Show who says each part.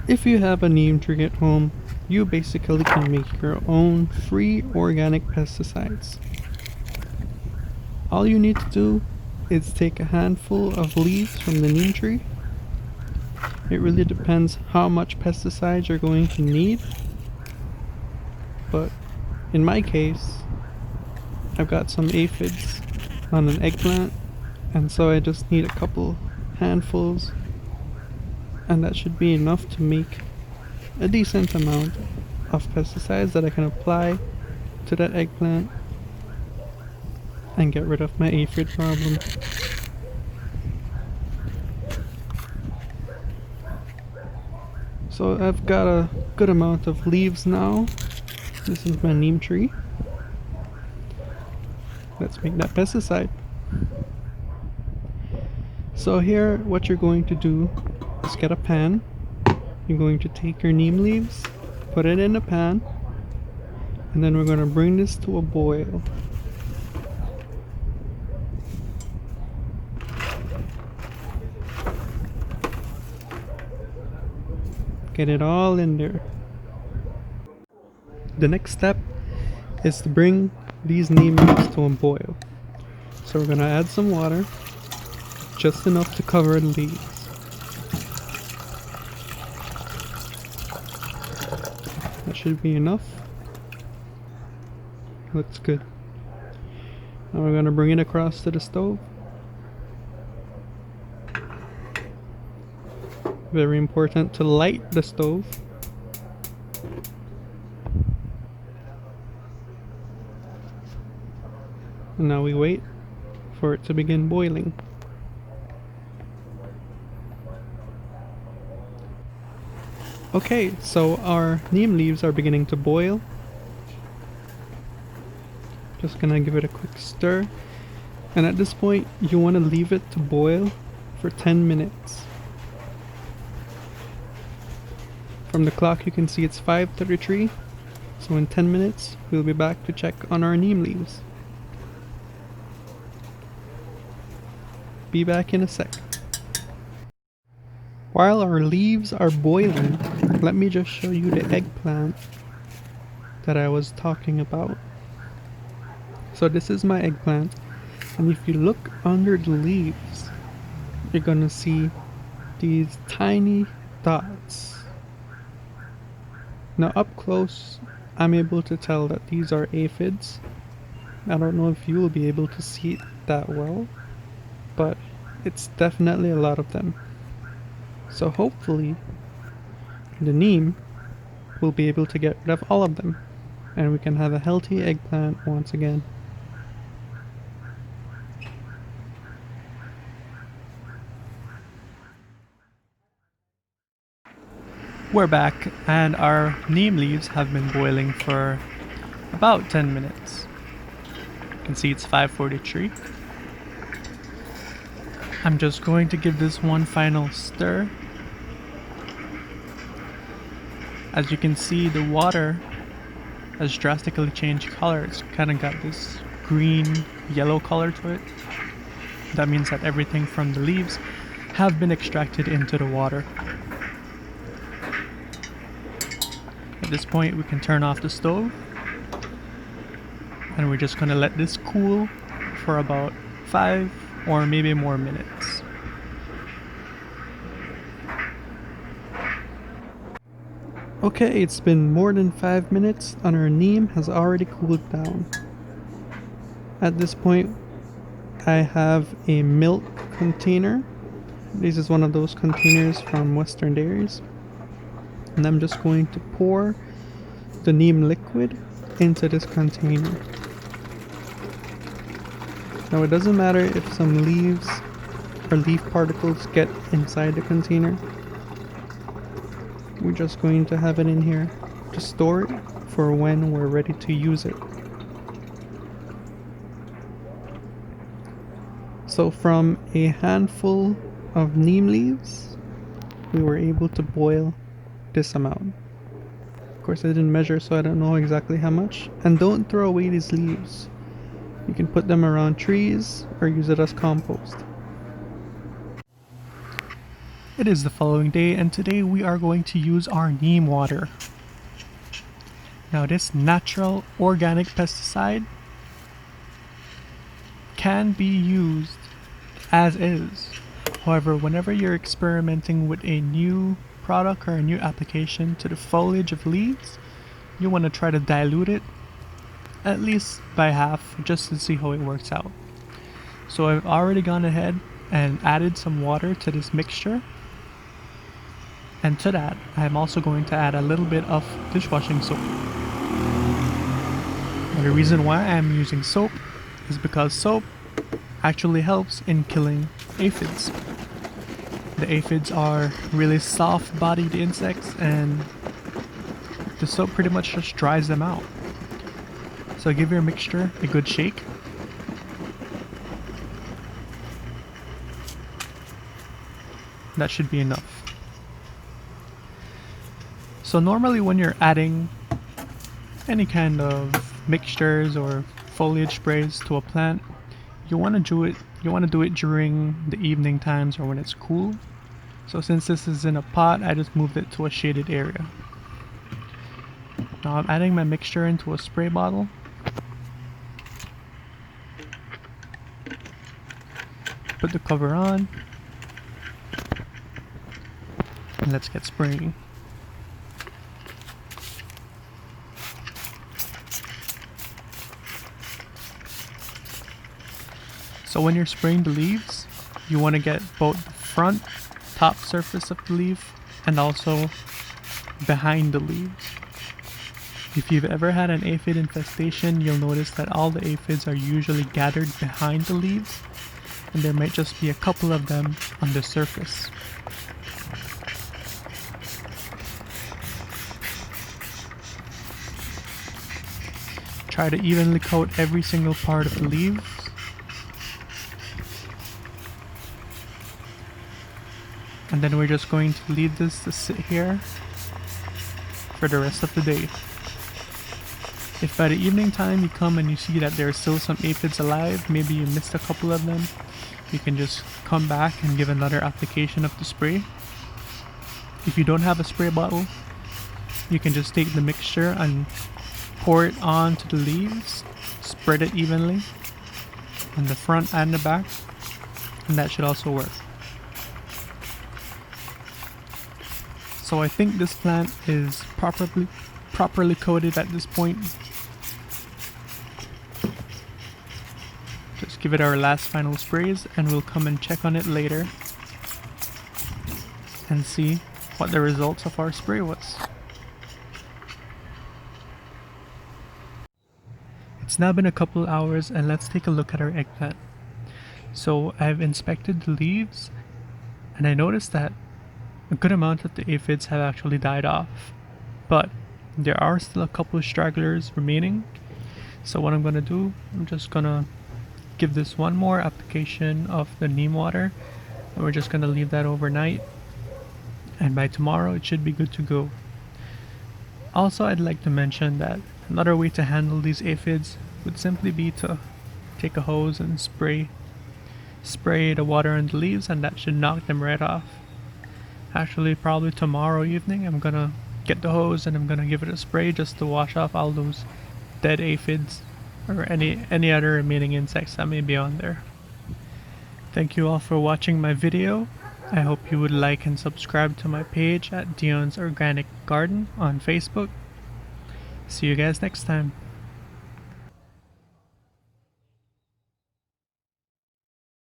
Speaker 1: If you have a neem tree at home, you basically can make your own free organic pesticides. All you need to do is take a handful of leaves from the neem tree. It really depends how much pesticides you're going to need, but in my case, I've got some aphids on an eggplant, and so I just need a couple handfuls, and that should be enough to make a decent amount of pesticides that I can apply to that eggplant and get rid of my aphid problem. So I've got a good amount of leaves now. This is my neem tree. Let's make that pesticide. So here, what you're going to do is get a pan. You're going to take your neem leaves, put it in a pan, and then we're going to bring this to a boil. Get it all in there. The next step is to bring these neem leaves to a boil. So we're going to add some water, just enough to cover the leaves. That should be enough. Looks good. Now we're going to bring it across to the stove. Very important to light the stove. And now we wait for it to begin boiling. Okay, so our neem leaves are beginning to boil. Just gonna give it a quick stir. And at this point, you want to leave it to boil for 10 minutes. From the clock you can see it's 5:33, so in 10 minutes we'll be back to check on our neem leaves. Be back in a sec. While our leaves are boiling, let me just show you the eggplant that I was talking about. So this is my eggplant, and if you look under the leaves, you're gonna see these tiny dots. Now up close, I'm able to tell that these are aphids. I don't know if you will be able to see it that well, but it's definitely a lot of them. So hopefully the neem will be able to get rid of all of them, and we can have a healthy eggplant once again. We're back, and our neem leaves have been boiling for about 10 minutes. You can see it's 5:43. I'm just going to give this one final stir. As you can see, the water has drastically changed color. It's kind of got this green yellow color to it. That means that everything from the leaves have been extracted into the water. At this point we can turn off the stove, and we're just going to let this cool for about 5 or maybe more minutes. Okay, it's been more than 5 minutes and our neem has already cooled down. At this point, I have a milk container. This is one of those containers from Western Dairies. And I'm just going to pour the neem liquid into this container. Now it doesn't matter if some leaves or leaf particles get inside the container. We're just going to have it in here to store it for when we're ready to use it. So from a handful of neem leaves, we were able to boil this amount. Of course I didn't measure, so I don't know exactly how much. And don't throw away these leaves. You can put them around trees or use it as compost. It is the following day, and today we are going to use our neem water. Now, this natural organic pesticide can be used as is. However, whenever you're experimenting with a new product or a new application to the foliage of leaves, you want to try to dilute it at least by half just to see how it works out. So I've already gone ahead and added some water to this mixture, and to that I'm also going to add a little bit of dishwashing soap. Now, the reason why I'm using soap is because soap actually helps in killing aphids. The aphids are really soft-bodied insects, and the soap pretty much just dries them out. So give your mixture a good shake. That should be enough. So normally when you're adding any kind of mixtures or foliage sprays to a plant, you want to do it during the evening times or when it's cool. So since this is in a pot, I just moved it to a shaded area. Now I'm adding my mixture into a spray bottle. Put the cover on, and let's get spraying. So when you're spraying the leaves, you want to get both the front top surface of the leaf and also behind the leaves. If you've ever had an aphid infestation, you'll notice that all the aphids are usually gathered behind the leaves, and there might just be a couple of them on the surface. Try to evenly coat every single part of the leaves. And then we're just going to leave this to sit here for the rest of the day. If by the evening time you come and you see that there are still some aphids alive, maybe you missed a couple of them, you can just come back and give another application of the spray. If you don't have a spray bottle, you can just take the mixture and pour it onto the leaves, spread it evenly on the front and the back, and that should also work. So I think this plant is properly coated at this point. Just give it our last final sprays and we'll come and check on it later and see what the results of our spray was. It's now been a couple hours and let's take a look at our eggplant. So I've inspected the leaves and I noticed that a good amount of the aphids have actually died off, but there are still a couple of stragglers remaining. So what I'm gonna do, I'm just gonna give this one more application of the neem water, and we're just gonna leave that overnight, and by tomorrow it should be good to go. Also, I'd like to mention that another way to handle these aphids would simply be to take a hose and spray the water on the leaves, and that should knock them right off. Actually, probably tomorrow evening I'm gonna get the hose and I'm gonna give it a spray just to wash off all those dead aphids or any other remaining insects that may be on there. Thank you all for watching my video. I hope you would like and subscribe to my page at Dion's Organic Garden on Facebook. See you guys next time.